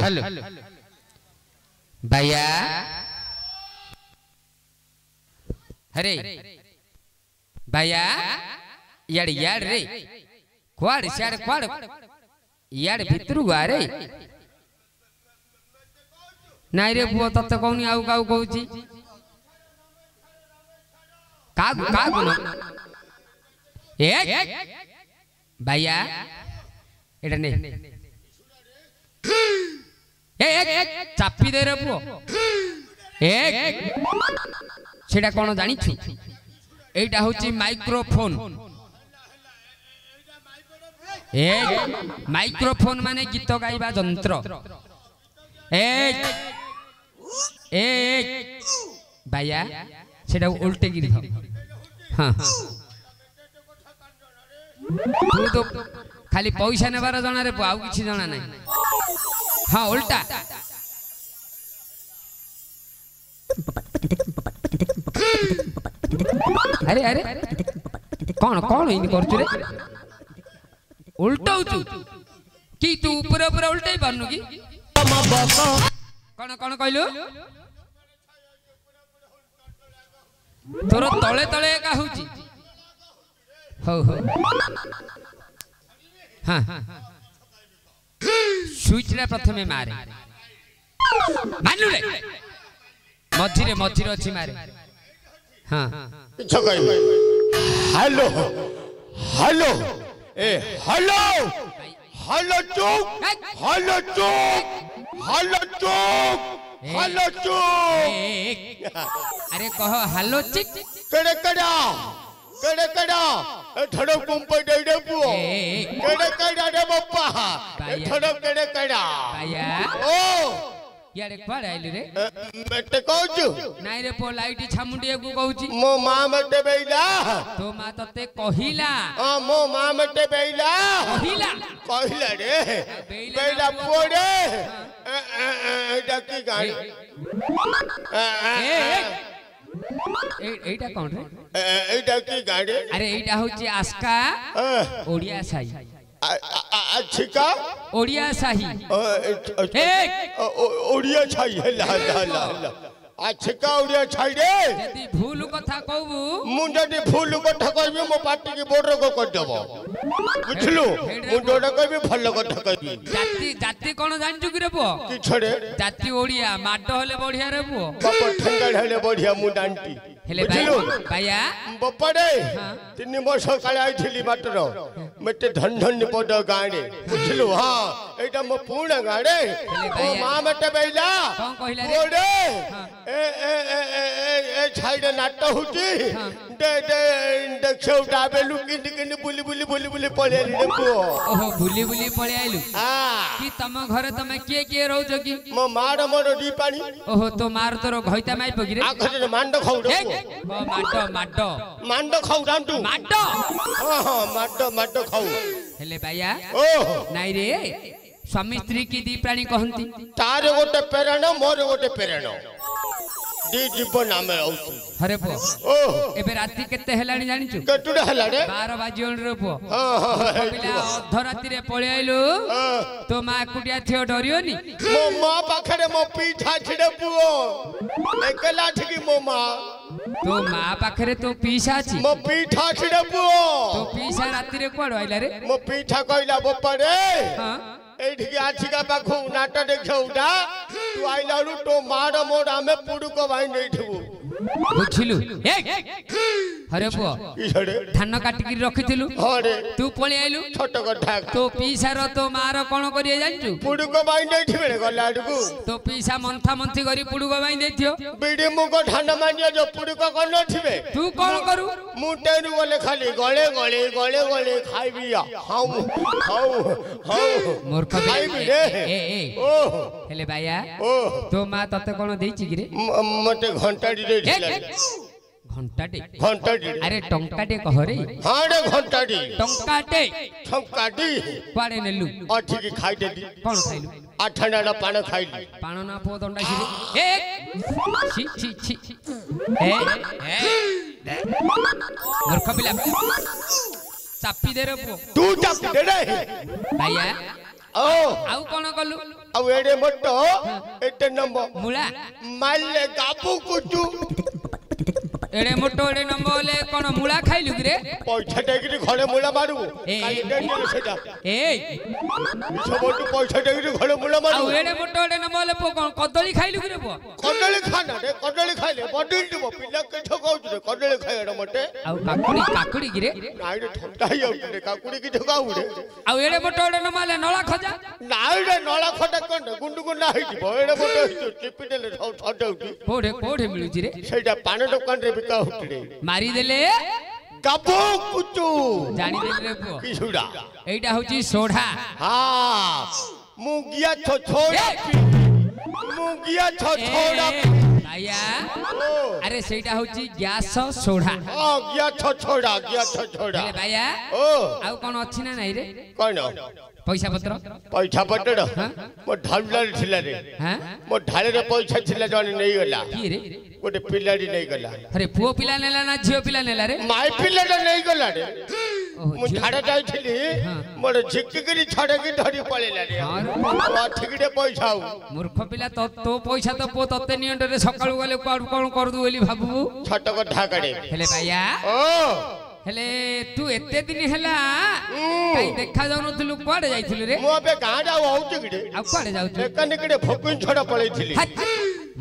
hello भैया अरे भैया यार यार रे क्वाड़ शार क्वाड़ यार भितरु रे नाई रे पुओ तत्ते कहूनी आउ काउ कहूची कागु कागु न भैया एटा ने चापी दे रे पुओ सेटा कोन जानि छु एटा होची माइक्रोफोन माइक्रोफोन माने गीत गाइबा यंत्र भैया सेटा उल्टे गिरी हाँ तू तो खाली पैसा नेबार जना रे आउ किछि जना नै हाँ उल्टा अरे अरे कौन कौन इन करछु रे उल्टाउछु की तू ऊपर ऊपर उल्टाई पारनु की कौन कौन कहलु तोर तले तले का होची हो हो हाँ स्विच रे प्रथमे मारे मानलु रे मझिरे मझिरे अछि मारे हाँ हेलो हेलो ए हेलो हेलो चुप हेलो चुप हेलो चुप हेलो चुप अरे कहो हेलो चिक केड़े केड़ा केड़े केड़ा थोड़ो कुंपे डेडे पुओ केड़े केड़ा रे बप्पा थोड़ो केड़े केड़ा भैया ओ यार क्वाड आइलु रे मते कहू नाई रे पो लाइट छामुंडिया को कहूची मो मां मते बेइला तो मां तते कहिला हां मो मां मते बेइला कहिला कहिला रे बेइला पोड़े एटा की गाड़ी एटा कौन रे एटा की गाड़ी अरे एटा होची आस्का ओडिया साई अच्छा ओडिया साही ओडिया छाई हला हला अच्छा ओडिया छाई रे यदि भूल कथा कहबू मु जदि भूल कथा कहबी मो पार्टी के बोर्डर को कर देबो बुझलु मु जोडा कहबी भल कथा कहबी जाति जाति कोन जानजु कि रे पो कि छड़े जाति ओडिया माडो हले बढ़िया रे पो बाप ठंगड़ हले बढ़िया मु डांटी हेले भैया बपड़े 3 वर्ष काले आइथिली माटर मते धन धन पड गाड़े बुझलु हां एटा मो पूर्ण गाड़े ओ मां मते बेइला कोन कहिला रे ए छाइडे नाट होची दे दे देखौ डाबेलु किन किन बुली बुली बुली बुली पळे रे को ओहो बुली बुली पळे आइलु हां की तम घरे तमे के के रहउजो की मो मार मोर डी पानी ओहो तो मार तोर घइता माइ पगी रे आखरे मांड खाउ माडो माडो मांड खाउ रांटू माडो हां हां माडो माडो खाउ हेले भैया ओ नाइ रे स्वामी स्त्री की दी प्राणी कहंती तार गोटे पेरण मोर गोटे पेरण दी जीवन आमे औतु हरे पो ओ एबे राती केते हेलाणी जानिचु केटुडा हला रे 12 बाजियोन रे पो हां हां पिला अध राती रे पळे आइलु तो मा कुटिया थियो डरियोनी मो मां पाखरे मो पीठा छिडे पुओ एकला ठकी मो मां तो मा पाखरे तो पीसा छी मो पीठा छिडे पुओ तो पीसा राती रे कोड आइला रे मो पीठा कइला बपरे हां एठिके आछिका पाखु नाट देखौडा तू आइलालु तो माड मोड आमे पुडुको भाई नेठबु बुझिलु हरे पुओ ई छडे धान काटी की रखिथिलु हां रे तू पळे आइलु छोट कथा तो पीसा रो तो मार कोन करिए जानचु पुडुको भाई नेठबे गला आडकु तो पीसा मंथा मंथी करी पुडुको भाई देथियो बिडी मुको धान मानिया जो पुडुको कोन थिबे तू कोन करू मुटेनु गले खाली गले गले गले गले खाइबिया हाउ हाउ हाउ मूर्ख खाइबी रे ए ओ हेले भैया ओ तो मा तते कोन देछि कि रे मते घंटाडी दे घंटाटे घंटाडी अरे टंकाटे कह रे हां रे घंटाडी टंकाटे ठंकाडी पाड़े नेलु अठी की खाइ देदी कोन खाइलु आठना ना पान खाइली पान ना पो दंडा छि छि छि छि ए मूर्ख पिला चापी दे रे पो तू चापी दे रे भैया ओ आउ कोन कलु अब एडे मोटो एटे नंबर मुला माले गाबू कुचू एडे मोटो एडे नंबर ले कोन मुला खाइलु रे पैसा टेकरी घरे मुला मारू काली डेंजर सेटा ए सबटू पैसा टेकरी घरे मुला मारू आ एडे मोटो एडे नंबर ले कोन कदली खाइलु रे बो कदली खाना रे कदली खाइले बडिल दिबो पिला के ठकाउछ रे कदली खाइडा मटे आ काकुड़ी गिरे नाइ रे ठंडा ही आउ रे काकुड़ी की ठकाउ रे आ एडे मोटो एडे नंबर ले नळा खजा नाइ रे नळा खटा कोन गुंडु गुंडा ही दिबो एडे मोटो चिपिटेले ठटाउटी कोठे मिलुची रे सेटा पान दुकान रे बिका उठरे मारी देले गाबू कुचू जानी देले रे पो किछुडा एटा होची सोढा हां मुगिया छोड़ा मुगिया छोड़ा आया अरे सेटा होची गैस सोढा हां गैस छोड़ा ले भाया ओ आउ कोन अछि ना नाही रे कोन पैसा पत्र मो ढालला थिला रे हां मो ढाले रे पैसा थिला जने नै गला की रे गोटे पिलाडी नै गला अरे पुओ पिला नेला ना झियो पिला नेला रे माई पिलाडा नै गला रे मु छाड़ा जाई थिली मोर झिककिरी छाड़ा की धरी पळेला रे आ ठिकडे पैसा मूर्ख पिला तो पैसा तो पो तते नियंड रे सकाळू गले कोन कर दु बोली भाबू छट कथा काडे हेले भाया ओ हेले तू एते दिन हैला काई देखा जाउ नथलु कोडे जाइथिलु रे मो अबे गाडा होउची गिडे आ कोडे जाउथु एकनिकडे फकुन छडा पळेथिली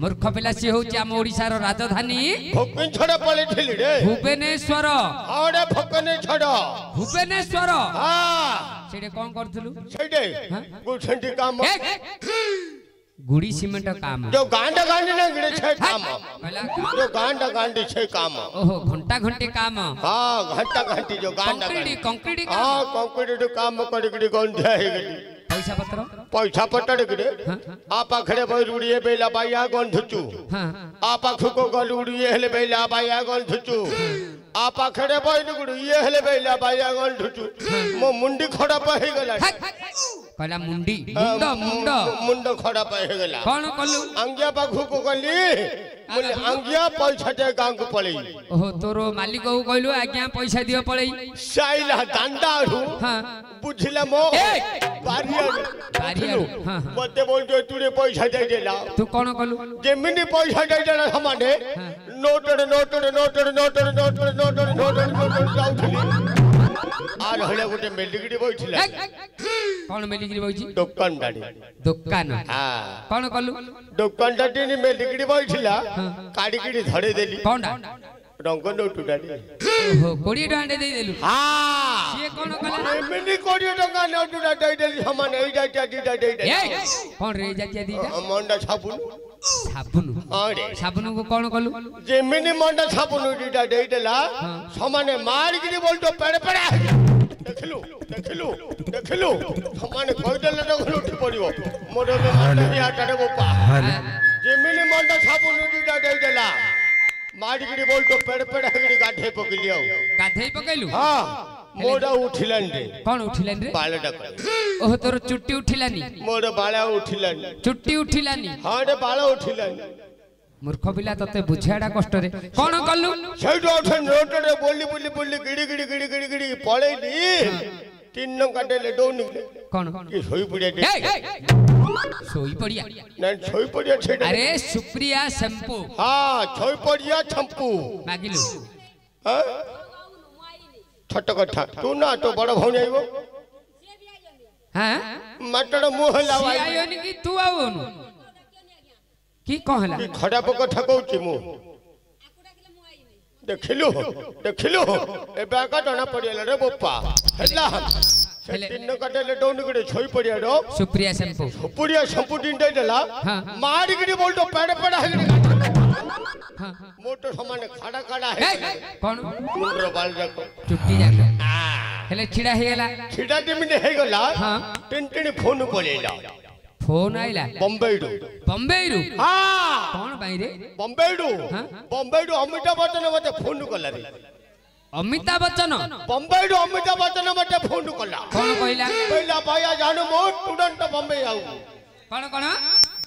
मूर्ख पिला से होची हम ओडिसा रो राजधानी फकुन छडा पळेथिली रे भुवनेश्वर आडे फकुने छडा भुवनेश्वर हां सेडे कोन करथलु सेडे गुछंडी काम गुड़ी सीमेंट काम जो गांडा गांडी ना गिड़े छे काम जो गांडा गांडी छे काम ओहो घंटा घंटे काम हां घंटा घंटी जो गांडा कंक्रीट हां कंक्रीट काम कड़ी गिड़ी गंधा हे गली पैसा पत्र गिड़े आ पाखड़े बैरुड़िए बेला बाया गंधुचू आ पाखको गलुड़िए हेले बेला बाया गंधुचू आ पाखड़े बैरुड़िए हेले बेला बाया गंधुचू मो मुंडी खड़ा पे गला कहला मुंडी मुंडो मुंडो मुंडो खड़ा पे गला कोन कलु अंगिया पाखु को गली मुले अंगिया पैसा दे गांव को पळई ओहो तोरो मालिक को कहलु आज्ञा पैसा दियो पळई साइला दांडारू हां बुझला मो बारिया हां मते बोल जो तूने पैसा दे देला तू कोन कलु जेमिनी पैसा दे देला हमाने नोटड़ जाउथली आर हले गोटे मेलिगिडी बैठिला कोन मेलिगिडी बैठी दुकान दाडी दुकान हां कोन कलु दुकान दाडी नि मेलिगिडी बैठिला काडीगिडी धरे देली कोनडा रंग नोटु दाडी ओहो 20 टका दे देलु हां से कोन कला मेनी 20 टका नोटु दाडी देली हमाने ए जातिया दीदा दे दे कोन रे जातिया दीदा मंडा साबुन अरे साबुन को कोन कलु जेमिनी मंडा साबुन दीदा दे देला समाने मार गिरी बोलतो पेड़ पेड़ देखलु समाने कहि देले तो उठी पड़िबो मोर मंडा याटारे बोपा जेमिनी मंडा साबुन दीदा दे देला मार गिरी बोलतो पेड़ पेड़ गिरी गाधे पकलियो गाधे पकैलु हां मोड़ा उठिलन रे कोन उठिलन रे बालटा ओह तोर चुट्टी उठिलानी मोर बाला उठिलन चुट्टी उठिलानी हां रे बाला उठिलन मूर्ख पिला तते बुझाडा कष्ट रे कोन कल्लु सेठो उठन रोट रे बोली गिड़ी पळेली तीन काटे ले दो निकले कोन ये सोई पड़िया सोई पड़िया ना सोई पड़िया छेडे अरे सुप्रिया शैम्पू हां सोई पड़िया शैम्पू मागिलु हां छट कथा तू ना तो बड़ भौनी आइबो हां मटड़ मुह लावाई आयोनी की तू आवनु की कहला की खड़ा पक ठकौची मु देखिलु ए बाका जना पड़िया रे बोपा हेला तीन काटे ले डोन गडे छोई पड़िया रो सुप्रिया शैम्पू दिन दे देला मार गिडी बोलतो पेड़ पेड़ है मोटो समान खड़ा है कोन मुंडरो बाल जाको चुट्टी जाको हेले छिड़ा हे गेला छिड़ा दिमिने हे गेला हां टिनटिनी फोन बोलेला फोन आइला बम्बईरू हां कोन भाई रे बम्बईरू अमिताभ बच्चन मते फोन कला रे अमिताभ बच्चन बम्बईरू अमिताभ बच्चन मते फोन कला कोन कहला पहिला भाया जानू मो स्टूडेंट बम्बई आउ कोन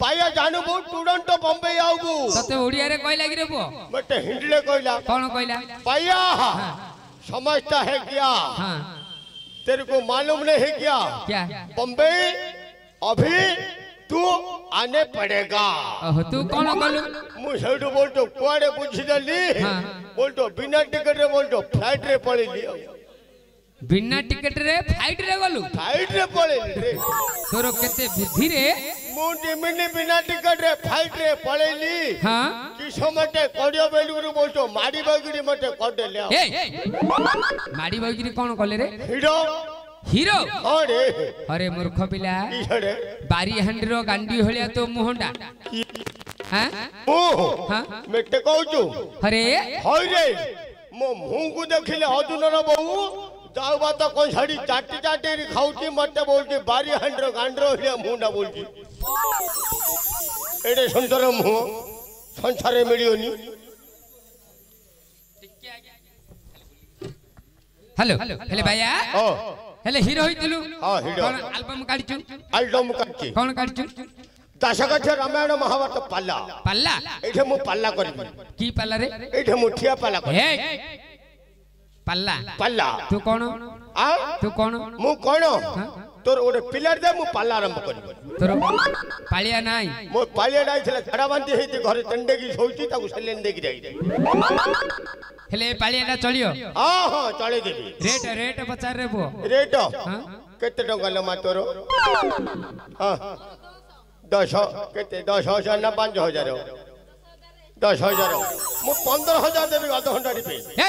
भाया जानू मो स्टूडेंट बम्बई आउ तते ओडिया रे कहला कि रे पो मते हिंदी कहला कोन कहला भाया समझता है क्या तेरे को मालूम नहीं है क्या बम्बई अभी तू आने पड़ेगा ओहो तू कौन गलु मु सेठू बोलतो कुआडे बुझी दली बोलतो बिना टिकट रे बोलतो फ्लाइट रे पळेली बिना टिकट रे फ्लाइट रे गलु फ्लाइट रे पळेली रे तोरो केते बुद्धि रे मु दिमिनी बिना टिकट रे फ्लाइट रे पळेली हां कि समटे कडियो बेलुरु बोलतो माडी बगिरी मते कोडे ले ए माडी बगिरी कोन कले रे हीरो हीरो अरे अरे मूर्ख पिला की छड़े बारी हंडरो गांडी होलिया तो मुहंडा हां ओ हां मेटे कहूचु अरे होय रे मो मुंह को देखिले हजुनर बहु जाऊ बात कोन छाड़ी चाटी चाटी री खाउची मते बोलती बारी हंडरो गांडरो होलिया मुंडा बोलती एडे सुंदर मुंह संसारे मिलियोनी हेलो हेले भैया ओ हेले हीरो होइतलु हां हीरो कोन एल्बम काढिचु एल्बम काढची कोन काढिचु दशकथ रामायण महाभारत पाल्ला पल्ला एठे मु पाल्ला करबी की पल्ला रे एठे मु ठिया पाल्ला कर हे पल्ला पाल्ला तू कोन आ तू कोन मु कोन तोर ओडे पिलर दे मु पाल्ला आरंभ करबी तोर पालिया नाही मो पालिया डाइथला झडा बांधी हेती घरे तंडेगी सोईती ताकू सलेन देगी जाई हेले पालियाटा चलियो हां हां चले देबी रेट रेट पचार रे बो रेट हां केते टंका ल मातोर हां 10 केते 10,000 ना 5,000 10,000 मु 15,000 देबी आधा घंटा री पे हे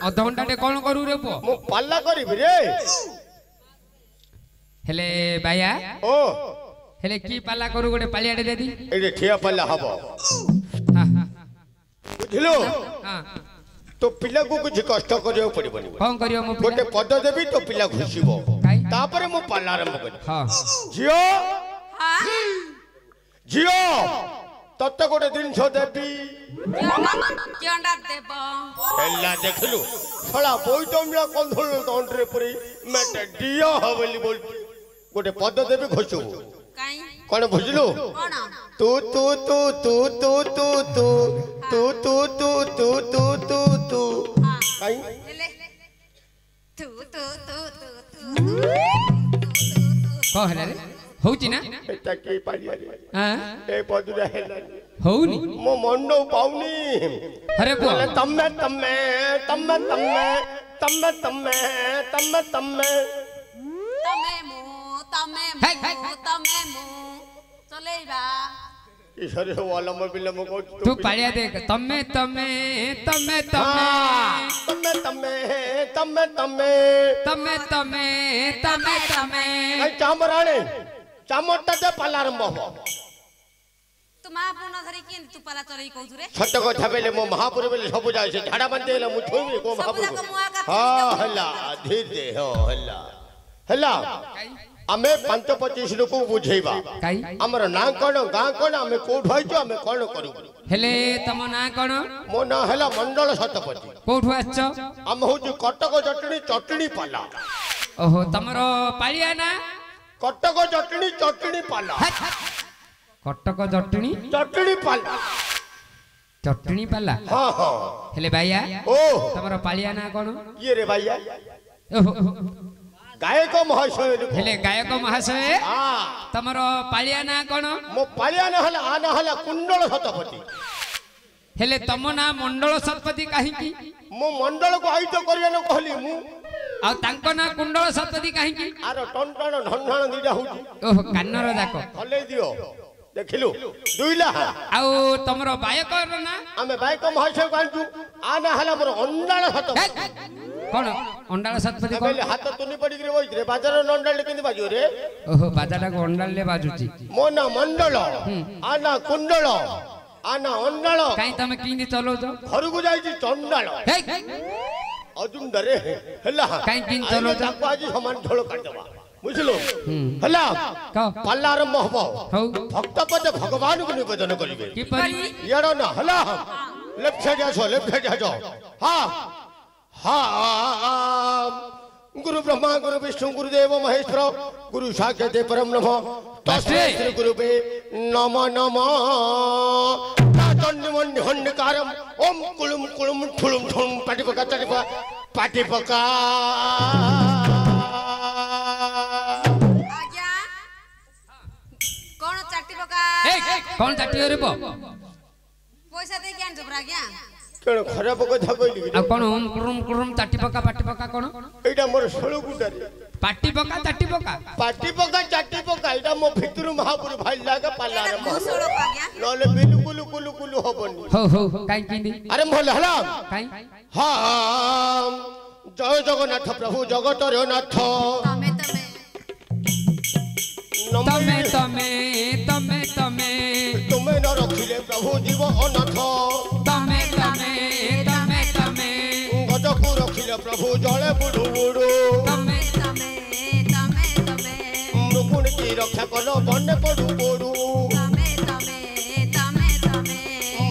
आधा घंटा टे कोन करू रे बो मु पाल्ला करबी रे हेले भाइया ओ हेले की पाला करू गोटे पालियाटे देदी एडे ठिया पाल्ला हबो हां बुझलो हां तो पिला को कुछ कष्ट करियो पड़िबनी कोन करियो मो गोटे पद देबी तो पिला खुशिबो काई तापरे मु पाल्ला आरंभ करी हां जियो हां जियो तत्ते गोटे दिन छो देबी केंडा देबो एला देखलु थोड़ा बोई तमला कंधोल दंडरे परी मेटे डियो हवेली बोल गोटे पद देबी घोषु काई कोन बुझलु कोन तू तू तू तू तू तू तू तू तू तू तू तू तू तू काई ले तू तू तू तू को हला रे होउची ना एटा के पालिया रे हां ए पदुरा हेला होउनी मो मंडो पाउनी अरे बो तम्मे तम्मे तम्मे तम्मे तम्मे तम्मे तम्मे तम्मे तमे मु चलेबा ईश्वर वाला म बिले म को तू पालिया देख तमे तमे तमे तमे तम्मे तम्मे तम्मे तम्मे तमे तमे तमे तमे आई चामराणे चामटा दे पालारंभ हो तू महापुर न धरि केन तू पाला चलै कहू रे छट कथा बेले मो महापुर बेले सब जाय से झाड़ा बांधे ले मु छोई को महापुर हां हल्ला धीरे हो हल्ला हल्ला आमे 5-25 लोक बुझेबा काई हमर ना कोन गां कोन आमे कोठ होइचो आमे कोन करू हेले तम ना कोन मो ना हला मंडल सतपति कोठु आछो हम होजु कटक चटणी चटणी पाला ओहो तमरो पालिया ना कटक चटणी चटणी पाला कटक जटणी चटणी पाला चटणी पाला हां हां हेले भाइया ओ तमरो पालिया ना कोन ये रे भैया ओहो गायक महाशय हेले गायक महाशय हां तमरो पालिया ना कोन मो पालिया न हला आना हला कुंडल सतपति हेले तम ना मंडल सतपति काहे की मो मंडल को आइतो करिया न कहली मु आ तांको ना कुंडल सतपति काहे की आरो टन टन ढन ढन दिडा होची ओहो कान्नर जाको हले दियो देखिलु दुइला आउ तमरो बायक ना आमे बायक महाशय कांचू आना हला मोर अंडाळ सतपति कोन अंडाळ सतपति कोन बेले हाथ तुनी पड़ी रे बोई रे बाजार नंडाळ केंदी बाजो रे ओहो बाजाटा को अंडाळ ले बाजुची मोना मंडल आना कुंडल आना अंडाळ काई तमे किंदी चलो जो घर को जाई चंडाळ हे अजुंडरे हला काई किन चलो जो ताको आज समान ढोल काट देबा बुझलो हला का पाल्ला आरंभ हबो हौ भक्त पद भगवान को निवेदन करिवे की परी यारो ना हला लेफ्ट साइड जाओ हां हां गुरु ब्रह्मा गुरु विष्णु गुरुदेव महेश्वर गुरु साक्षात परम नमः तस्मै श्री गुरुवे नमः नमः तातन्यमन्य हंडकारम ओम कुलुम कुलुम ठुलुम ठुलुम पाटिपका आज्ञा कौन ताटी रे बो पैसा दे के आन जबरा गया केण खराब कथा कहली आ कोन ओम कुरुम ताटी पका पाटी पका कोन एटा मोर सोळो गुंडारी पाटी पका ताटी पका पाटी पका चाटी पका एटा मो भितरु महापुर भाई लागे पाला रे एटा सोळो पा गया नले बिल्कुल कुलु कुलु होबनी हो काई किंदी अरे मोल हला काई हां जय जगन्नाथ प्रभु जगत रे नाथ तमे न रखिले प्रभु जीव अनाथ तमे गजकु रखिले प्रभु जले बुडु बुडु मुकुण की रक्षा कलो बन्ने पडु पडु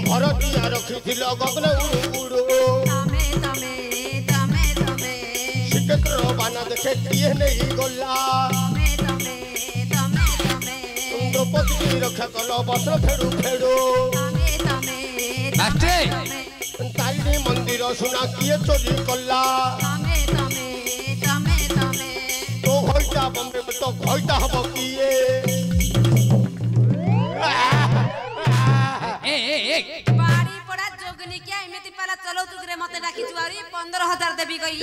भरतिया रखिथिल गगन उडु उडु श्रीकृष्ण बाना देखे किए नहीं गला द्रौपदी रक्षा कलो वस्त्र फेडु फेडु तारिणी मंदिर सुना किए चोरी कला तो घइटा बम्बे में तो घइटा हबो किए बाड़ी पड़ा जोगनी क्या एमिति पाला चलो तुगरे मते डाकी जुआरी 15000 देबी कहि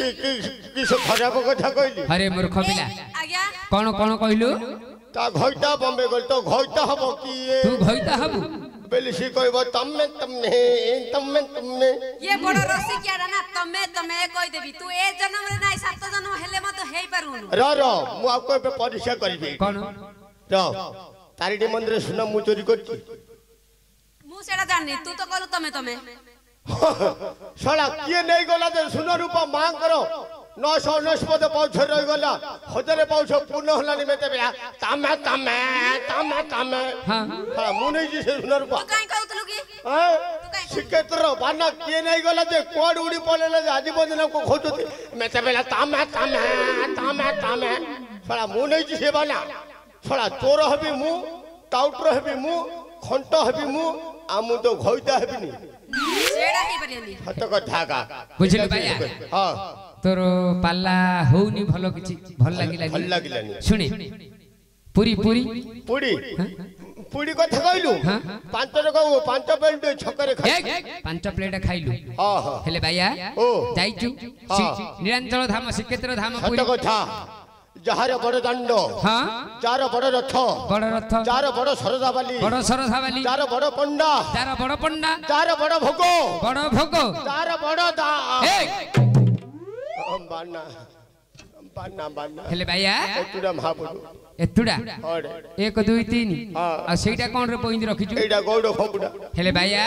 किस खराब कथा कहली अरे मूर्ख पिला आज्ञा कोन कोन कहलु ता घइटा बम्बे गल तो घइटा हबो किए तू घइटा हबु बेलिसी कहबो तम्मे ये बड़ रसी क्या ना तमे कहि देबी तू ए जन्म रे नाही 7 जन्म हेले मत हेई पारुनु र मु आपको पे परीक्षा करबी कोन र तारिणी मंदिर सुना मु चोरी करती मु सेडा जानि तू तो कहलु तमे साला किए नहीं गला दे सुन रूपा मांग करो 999 पाउछ रही गला हजारे पाउछ पूर्ण हलानी में बेला तमे हां मु नहीं जी से सुन रूपा तू काई कहतलु की हां सिकेतर बाना किए नहीं गला दे कोड उड़ी पड़ेला आज बदन को खोजते में बेला तमे साला मु नहीं जी से बाना साला तोर हबी मु टाउटर हबी मु खंट हबी मु आमु तो घइता हबी नी सेडा ही परियनी हत कथा का बुझिल भैया हां तोर पाला होउनी भलो किछि भल लागिलानी सुनी पूरी कथा कहलु पांच रकम 5 प्लेट छकरे खाई 5 प्लेट खाइलु हां हां हेले भैया जाइचु निरंजन धाम श्रीक्षेत्र धाम पूरी हत कथा जहारे बड़ दंड हां चार बड़ रथ चार बड़ सरदावाली चार बड़ पंडा चार बड़ भोग चार बड़ दा बाना हेले भैया एतुडा महापुरु एतुडा 1 2 3 आ सेटा कोन रे पोइंद रखिछु एडा गौड़ खबुडा हेले भैया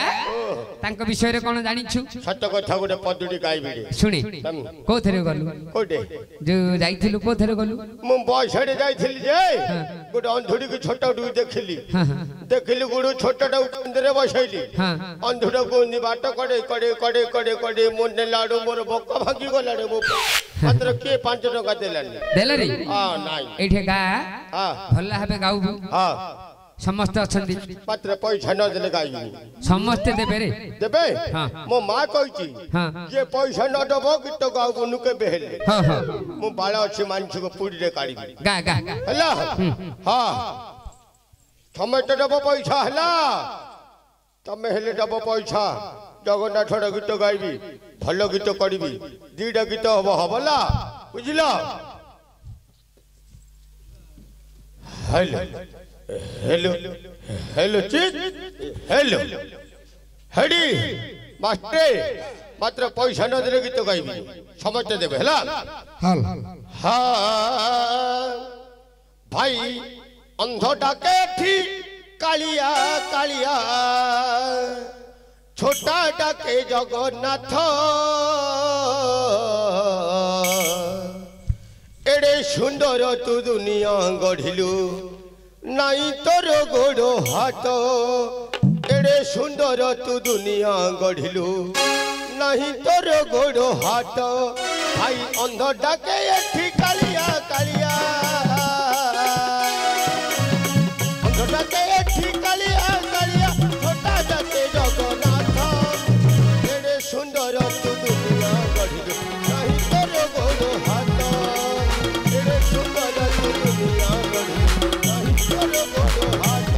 तांक विषय रे कोन जानिछु सत्य कथा गोटे पदुडी गाइबिडी सुनी कोथरे गलु कोटे जो जाइथिलु कोथरे गलु मु बसड़े जाइथिली जे गोटे अंधुडी के छोटा डु देखिली गुडू छोटाटा उंदरे बसैली अंधुडा को नि बाट कड़े मुन्ने लाडू मोर बक्का भागी गला रे बो मात्र के 5 टका देलानी रे हां नाइ एठे गा भल्ला हबे गाउ हां समस्त अछंदी मात्र पैसा न देले गाइनी समस्त देबे रे देबे हां मो मां कहिची जे पैसा न दबो गीत गाउ कोनु के बेहले हां मु बाळा अछि मानछि को पुडी रे काढी गा हला हां टमाटो डबो पैसा हला तमे हेले डबो पैसा जगन्नाथ गीत गाइबी भलो गीत करिबी दीटा गीत हबला बुझिला हेलो चित हेलो हेडी मास्टर मात्र पैसा न देले गीत गाइबी समझ देबे हला हां भाई अंध डाके थी कालिया छोटा डाके जगन्नाथ एड़े सुंदर तू दुनिया गढ़िलु नाई तोर गोड़ हाथ एड़े सुंदर तू दुनिया गढ़िलु नहीं तोर गोड़ हाथ भाई अंध डाके एठी कालिया छोटा जाते जगन्नाथ एड़े सुंदर तू दुनिया गढ़िलु नहीं तोर गोड़ हाथ एड़े सुंदर तू दुनिया गढ़िलु नहीं तोर गोड़ हाथ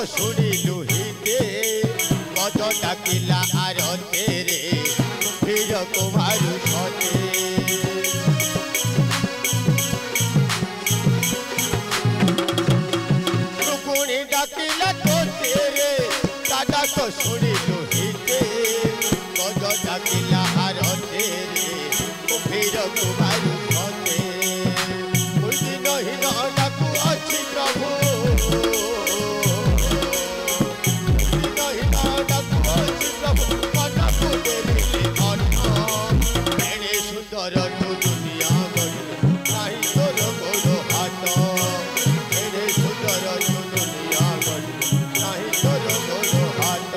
শুনিলু হিতে কত ডাকিলা আর তেরে ফির কুমারু সতে টুকুনি ডাকিলা তো তেরে দাদা তো শুনিলু হিতে কত ডাকিলা আর তেরে ফির কুমারু সতে দিন হীন ডাকু অছি প্রভু সুন্দর তু দুনিয়া গড়িল নাই তোর গোড় হাত এরে সুন্দর তু দুনিয়া গড়িল নাই তোর গোড় হাত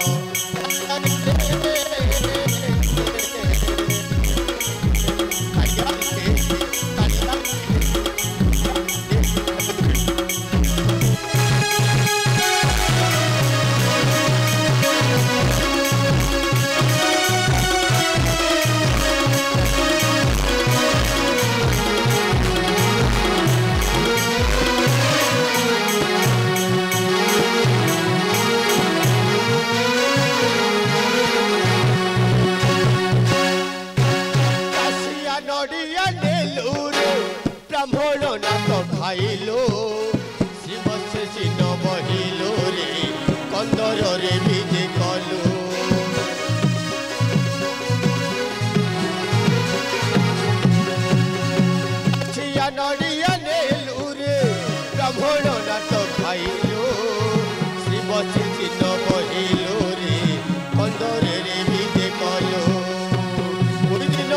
ব্রাহ্মণ নাক খাইলো শিব শেষি ন বহিল রে কন্দরে বিজে কলু ছিয়া নড়িয়া নেলু রে ব্রাহ্মণ নাক খাইলো শিব শেষি ন বহিল রে কন্দরে বিজে কলু দিন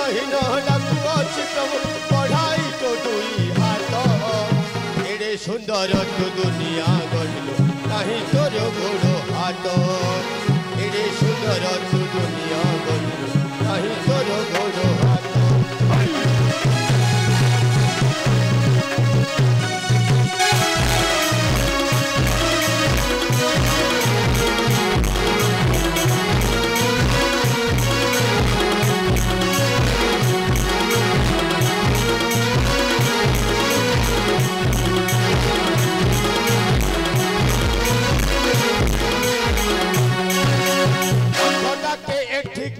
হীন ডাকু অছি প্রভু পড়াই তো দুই হাত এড়ে সুন্দর তু দুনিয়া গড়িল নাহি তোর গোড় হাত এড়ে সুন্দর তু দুনিয়া গড়িল নাহি তোর গোড় হাত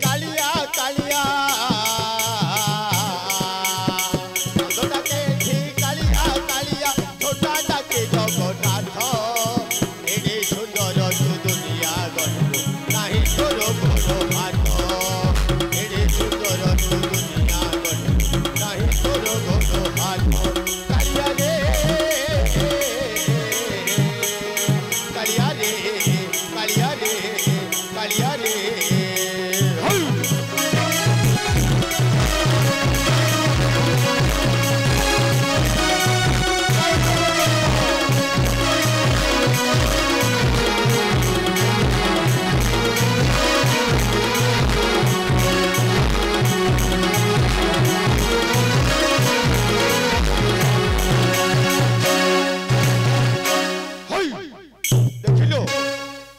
কালিয়া কালিয়া কালিয়া কালিয়া ছোটা ডাকে জগন্নাথ এড়ে সুন্দর তু দুনিয়া গড়িল নাহি তোর গোড় হাত এড়ে সুন্দর তু দুনিয়া গড়িল নাহি তোর গোড় হাত কালিয়া রে কালিয়া রে কালিয়া রে কালিয়া রে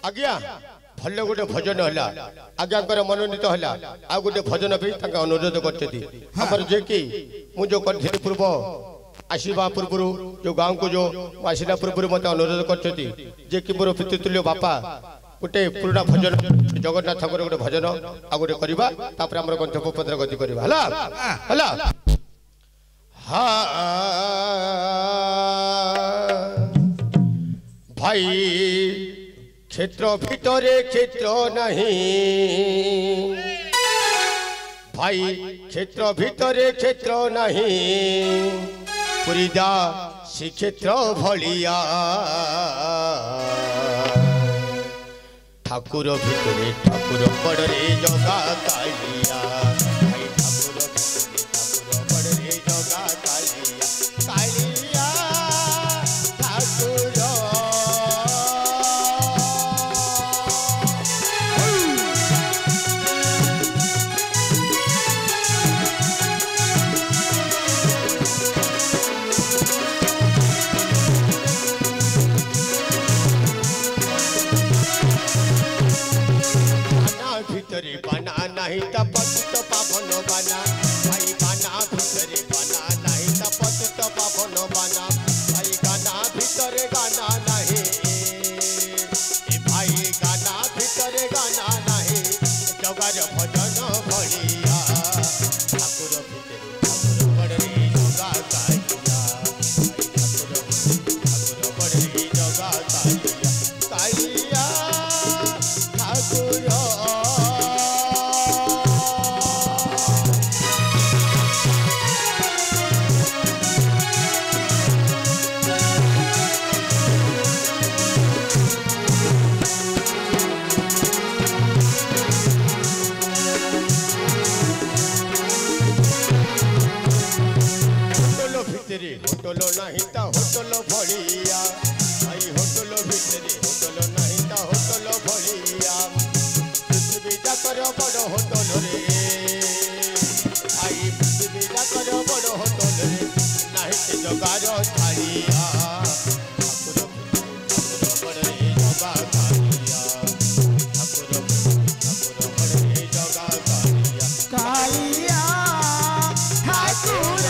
आज्ञा भल गोटे भजन है आज्ञा मनोनीत है आ गोटे भजन भी अनुरोध कर जे कि मुझे पूर्व आसवा पूर्व जो गाँव को जो आसला पूर्व मत अनुरोध कर कि मोर पितृतुल्य बापा गोटे पुराना भजन जगन्नाथ गोटे भजन आ गोटे करवा आम गंतव्य गति करवा भाई क्षेत्र भितरे क्षेत्र नहीं भाई क्षेत्र भितरे क्षेत्र नहीं पुरीदा श्रीक्षेत्र भलिया ठाकुर भितरे ठाकुर बड़े जगा कालिया भाई ठाकुर भितरे ठाकुर बड़े जगा कालिया कालिया ठाकुर भितरे बना नहीं तपत पावन बना भाई बना भितरे बना नहीं तपत कर बड़ होटल रे भाई विदा कर बड़ होटल रे नाही के जगार छाड़िया ठाकुर बड़ रे जगा कालिया ठाकुर बड़ रे जगा कालिया ठाकुर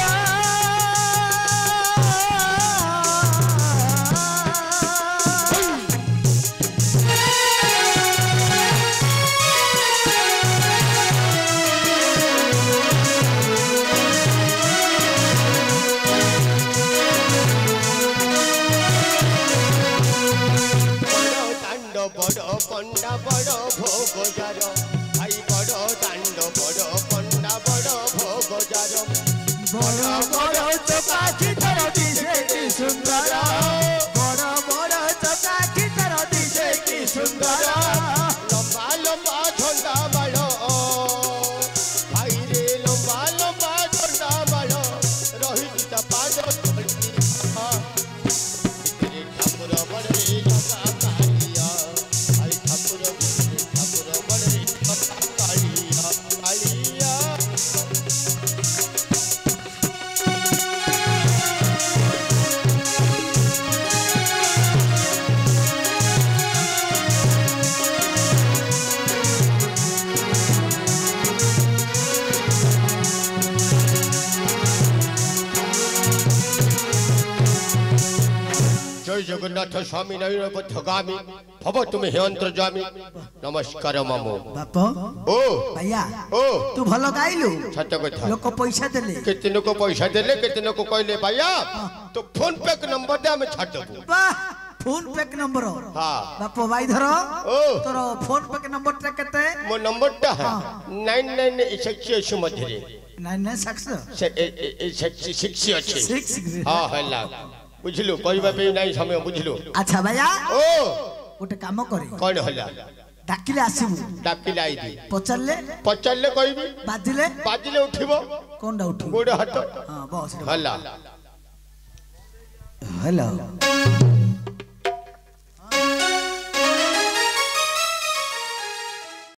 बड़ पंडा बड़ भोग जार भाई बड़ दांड बड़ पंडा बड़ भोग जार बड़ बड़ चौकाठी तर दिशे की सुंदर बड़ बड़ चौकाठी तर दिशे की सुंदर लंबा लंबा झंडा बाड़ भाई रे लंबा लंबा झंडा बाड़ रही गीता पाद ठाकुर बड़ रे जगा जय जगन्नाथ स्वामी नवीन पथगामी भव तुम्हें हेयंत्र जामी नमस्कार मामू बापा ओ भैया ओ तू भलो गाइलु सत्य कथा लोक पैसा देले कितने को पैसा देले कितने को कहले भैया तो फोन पे के नंबर दे हमें छाड़ देबो वाह फोन पे के नंबर हां बापा भाई धरो ओ तोरो फोन पे के नंबर टा केते मो नंबर टा है 9986 मधरे 9966 अच्छे हां हला बुझलो कहबा पे नहीं समय बुझलो अच्छा भैया ओ गोटे काम करे कोन हला डाकिले आसीबू डाकिले आई दी पचलले कहबी बाजिले उठिबो कोनडा उठिबो गोड़ हाथ हां बस हला हेलो